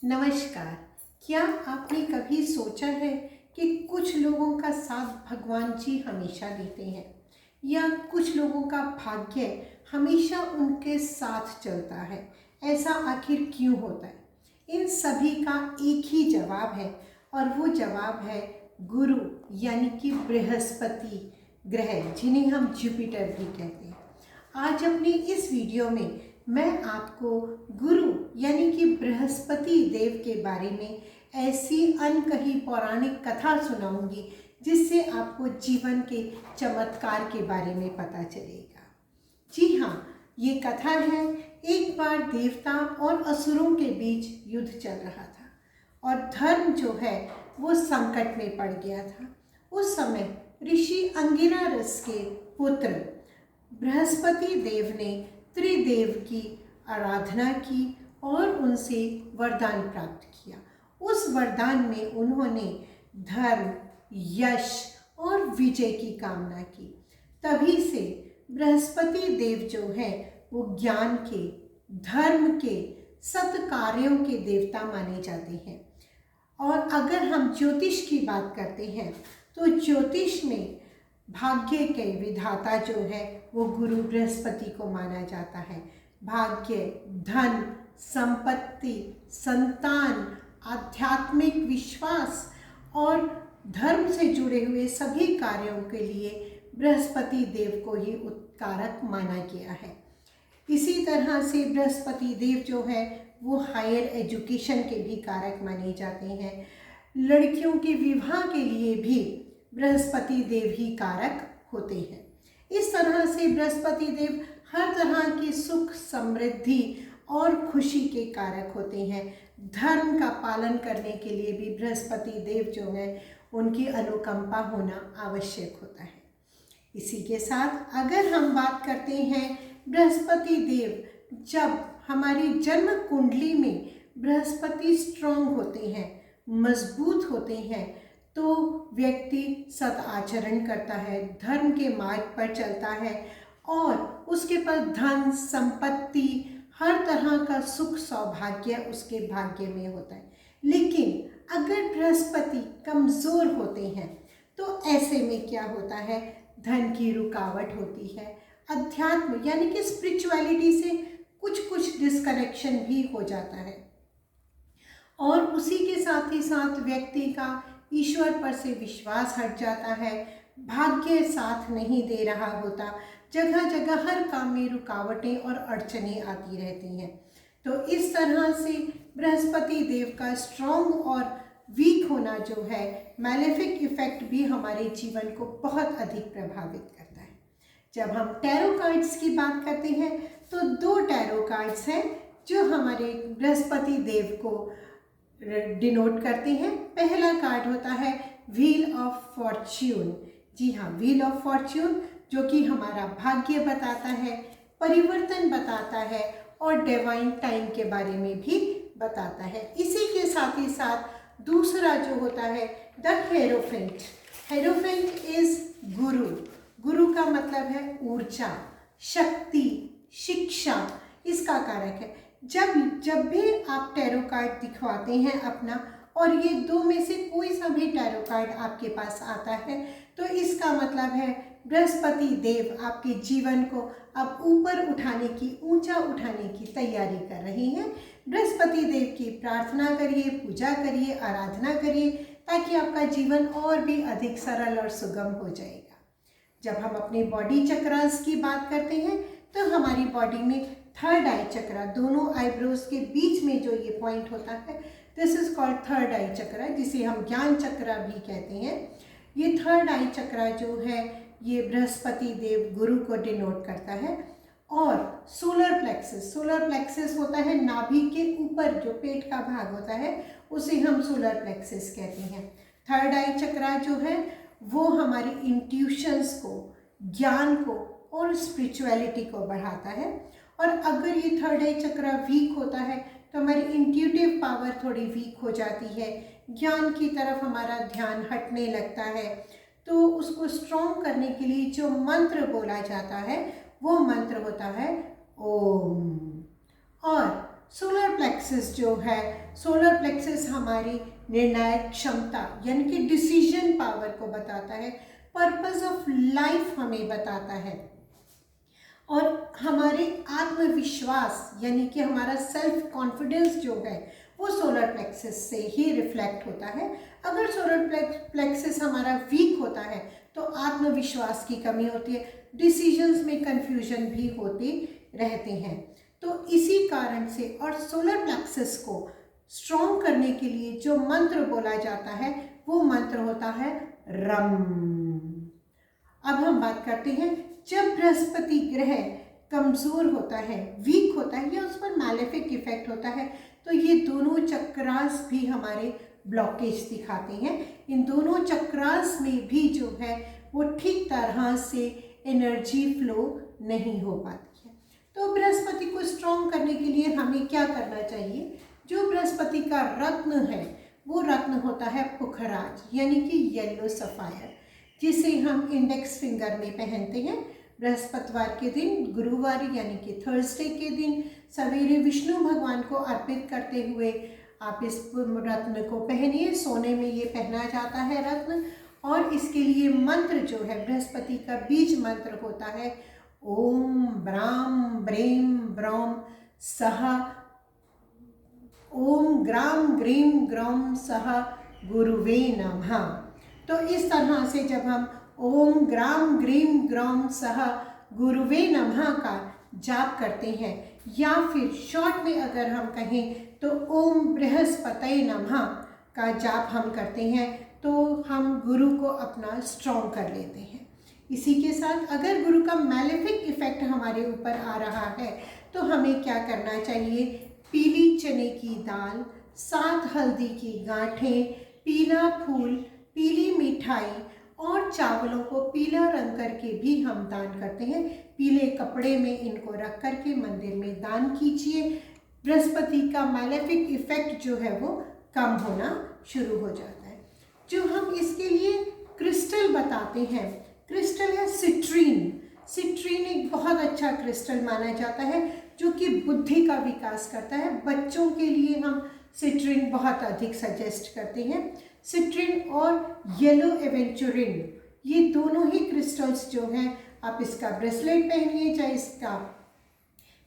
नमस्कार। क्या आपने कभी सोचा है कि कुछ लोगों का साथ भगवान जी हमेशा देते हैं या कुछ लोगों का भाग्य हमेशा उनके साथ चलता है? ऐसा आखिर क्यों होता है? इन सभी का एक ही जवाब है और वो जवाब है गुरु यानी कि बृहस्पति ग्रह, जिन्हें हम जुपिटर भी कहते हैं। आज अपनी इस वीडियो में मैं आपको गुरु यानी कि बृहस्पति देव के बारे में ऐसी अनकही पौराणिक कथा सुनाऊंगी जिससे आपको जीवन के चमत्कार के बारे में पता चलेगा। जी हाँ, ये कथा है, एक बार देवता और असुरों के बीच युद्ध चल रहा था और धर्म जो है वो संकट में पड़ गया था। उस समय ऋषि अंगिरारस के पुत्र बृहस्पति देव ने त्रिदेव की आराधना की और उनसे वरदान प्राप्त किया। उस वरदान में उन्होंने धर्म, यश और विजय की कामना की। तभी से बृहस्पति देव जो है वो ज्ञान के, धर्म के, सत्कार्यों के देवता माने जाते हैं। और अगर हम ज्योतिष की बात करते हैं तो ज्योतिष में भाग्य के विधाता जो है वो गुरु बृहस्पति को माना जाता है। भाग्य, धन, संपत्ति, संतान, आध्यात्मिक विश्वास और धर्म से जुड़े हुए सभी कार्यों के लिए बृहस्पति देव को ही उत्कारक माना गया है। इसी तरह से बृहस्पति देव जो है वो हायर एजुकेशन के भी कारक माने जाते हैं। लड़कियों के विवाह के लिए भी बृहस्पति देव ही कारक होते हैं। इस तरह से बृहस्पति देव हर तरह की सुख, समृद्धि और खुशी के कारक होते हैं। धर्म का पालन करने के लिए भी बृहस्पति देव जो है उनकी अनुकंपा होना आवश्यक होता है। इसी के साथ अगर हम बात करते हैं बृहस्पति देव, जब हमारी जन्म कुंडली में बृहस्पति स्ट्रॉन्ग होते हैं, मजबूत होते हैं, तो व्यक्ति सत आचरण करता है, धर्म के मार्ग पर चलता है और उसके पास धन, संपत्ति, हर तरह का सुख सौभाग्य उसके भाग्य में होता है। लेकिन अगर बृहस्पति कमज़ोर होते हैं तो ऐसे में क्या होता है, धन की रुकावट होती है, अध्यात्म यानी कि स्पिरिचुअलिटी से कुछ डिस्कनेक्शन भी हो जाता है और उसी के साथ ही साथ व्यक्ति का ईश्वर पर से विश्वास हट जाता है, भाग्य साथ नहीं दे रहा होता, जगह जगह हर काम में रुकावटें और अड़चनें आती रहती हैं। तो इस तरह से बृहस्पति देव का स्ट्रॉन्ग और वीक होना जो है, मैलेफिक इफेक्ट भी हमारे जीवन को बहुत अधिक प्रभावित करता है। जब हम टैरो कार्ड्स की बात करते हैं तो दो टैरो कार्ड्स हैं जो हमारे बृहस्पति देव को डिनोट करते हैं। पहला कार्ड होता है व्हील ऑफ फॉर्च्यून। जी हाँ, व्हील ऑफ फॉर्च्यून जो कि हमारा भाग्य बताता है, परिवर्तन बताता है और डिवाइन टाइम के बारे में भी बताता है। इसी के साथ ही साथ दूसरा जो होता है द हेरोफेंट। हेरोफेंट इज गुरु। गुरु का मतलब है ऊर्जा, शक्ति, शिक्षा, इसका कारक है। जब भी आप टैरो कार्ड दिखवाते हैं अपना और ये दो में से कोई सा भी टैरो कार्ड आपके पास आता है तो इसका मतलब है बृहस्पति देव आपके जीवन को अब ऊपर उठाने की, ऊंचा उठाने की तैयारी कर रही हैं। बृहस्पति देव की प्रार्थना करिए, पूजा करिए, आराधना करिए ताकि आपका जीवन और भी अधिक सरल और सुगम हो जाएगा। जब हम अपने बॉडी चक्रास की बात करते हैं तो हमारी बॉडी में थर्ड आई चक्रा, दोनों आईब्रोज के बीच में जो ये पॉइंट होता है, दिस इज कॉल्ड थर्ड आई चक्रा, जिसे हम ज्ञान चक्रा भी कहते हैं। ये थर्ड आई चक्रा जो है ये बृहस्पति देव गुरु को डिनोट करता है। और सोलर प्लेक्सस होता है नाभि के ऊपर, जो पेट का भाग होता है उसे हम सोलर प्लेक्सस कहते हैं। थर्ड आई चक्रा जो है वो हमारी इंट्यूशंस को, ज्ञान को और स्पिरिचुअलिटी को बढ़ाता है। और अगर ये थर्ड आई चक्रा वीक होता है तो हमारी इंट्यूटिव पावर थोड़ी वीक हो जाती है, ज्ञान की तरफ हमारा ध्यान हटने लगता है। तो उसको स्ट्रॉन्ग करने के लिए जो मंत्र बोला जाता है वो मंत्र होता है ओम। और सोलर प्लेक्सस जो है सोलर प्लेक्सस हमारी निर्णायक क्षमता यानी कि डिसीजन पावर को बताता है, पर्पस ऑफ लाइफ हमें बताता है, और हमारे आत्मविश्वास यानी कि हमारा सेल्फ कॉन्फिडेंस जो है वो सोलर प्लेक्सस से ही रिफ्लेक्ट होता है। अगर सोलर प्लेक्सस हमारा वीक होता है तो आत्मविश्वास की कमी होती है, डिसीजंस में कंफ्यूजन भी होते रहते हैं। तो इसी कारण से और सोलर प्लेक्सस को स्ट्रॉन्ग करने के लिए जो मंत्र बोला जाता है वो मंत्र होता है रम। अब हम बात करते हैं, जब बृहस्पति ग्रह कमज़ोर होता है, वीक होता है या उस पर मैलेफिक इफेक्ट होता है, तो ये दोनों चक्रास भी हमारे ब्लॉकेज दिखाते हैं। इन दोनों चक्रास में भी जो है वो ठीक तरह से एनर्जी फ्लो नहीं हो पाती है। तो बृहस्पति को स्ट्रॉन्ग करने के लिए हमें क्या करना चाहिए? जो बृहस्पति का रत्न है वो रत्न होता है पुखराज यानी कि येलो सफायर, जिसे हम इंडेक्स फिंगर में पहनते हैं। बृहस्पतिवार के दिन, गुरुवार यानी कि थर्सडे के दिन सवेरे विष्णु भगवान को अर्पित करते हुए आप इस रत्न को पहनिए। सोने में ये पहना जाता है रत्न, और इसके लिए मंत्र जो है बृहस्पति का बीज मंत्र होता है ओम ब्राम ब्रेम ब्रौम सह, ओम ग्राम ग्रीम ग्रौम सह गुरुवे नमः। तो इस तरह से जब हम ओम ग्राम ग्रीम ग्रौम सह गुरुवे नमः का जाप करते हैं, या फिर शॉर्ट में अगर हम कहें तो ओम बृहस्पतये नमः का जाप हम करते हैं, तो हम गुरु को अपना स्ट्रॉन्ग कर लेते हैं। इसी के साथ अगर गुरु का मैलेफिक इफेक्ट हमारे ऊपर आ रहा है तो हमें क्या करना चाहिए? पीली चने की दाल, 7 हल्दी की गांठें, पीला फूल, पीली मिठाई और चावलों को पीला रंग करके भी हम दान करते हैं। पीले कपड़े में इनको रख करके मंदिर में दान कीजिए। बृहस्पति का मैलेफिक इफेक्ट जो है वो कम होना शुरू हो जाता है। जो हम इसके लिए क्रिस्टल बताते हैं, क्रिस्टल है सिट्रीन। सिट्रीन एक बहुत अच्छा क्रिस्टल माना जाता है जो कि बुद्धि का विकास करता है। बच्चों के लिए हम सिट्रीन बहुत अधिक सजेस्ट करते हैं। सिट्रीन और येलो एवेंचुरिन, ये दोनों ही क्रिस्टल्स जो हैं, आप इसका ब्रेसलेट पहनिए चाहे इसका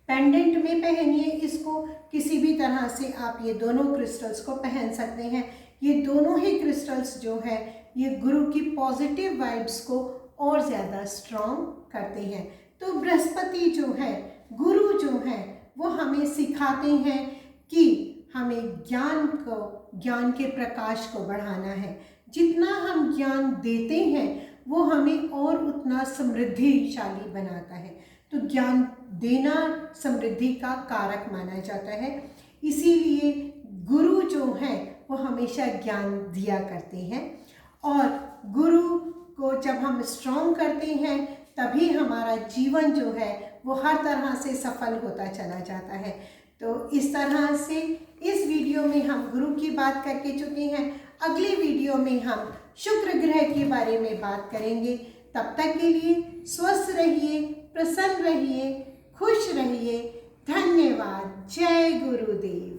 पेंडेंट में पहनिए, इसको किसी भी तरह से आप ये दोनों क्रिस्टल्स को पहन सकते हैं। ये दोनों ही क्रिस्टल्स जो है ये गुरु की पॉजिटिव वाइब्स को और ज़्यादा स्ट्रॉन्ग करते हैं। तो बृहस्पति जो है, गुरु जो है, वो हमें सिखाते हैं कि हमें ज्ञान के प्रकाश को बढ़ाना है। जितना हम ज्ञान देते हैं वो हमें और उतना समृद्धिशाली बनाता है। तो ज्ञान देना समृद्धि का कारक माना जाता है। इसीलिए गुरु जो है वो हमेशा ज्ञान दिया करते हैं, और गुरु को जब हम स्ट्रॉन्ग करते हैं तभी हमारा जीवन जो है वो हर तरह से सफल होता चला जाता है। तो इस तरह से इस वीडियो में हम गुरु की बात करके चुके हैं। अगली वीडियो में हम शुक्र ग्रह के बारे में बात करेंगे। तब तक के लिए स्वस्थ रहिए, प्रसन्न रहिए, खुश रहिए। धन्यवाद। जय गुरुदेव।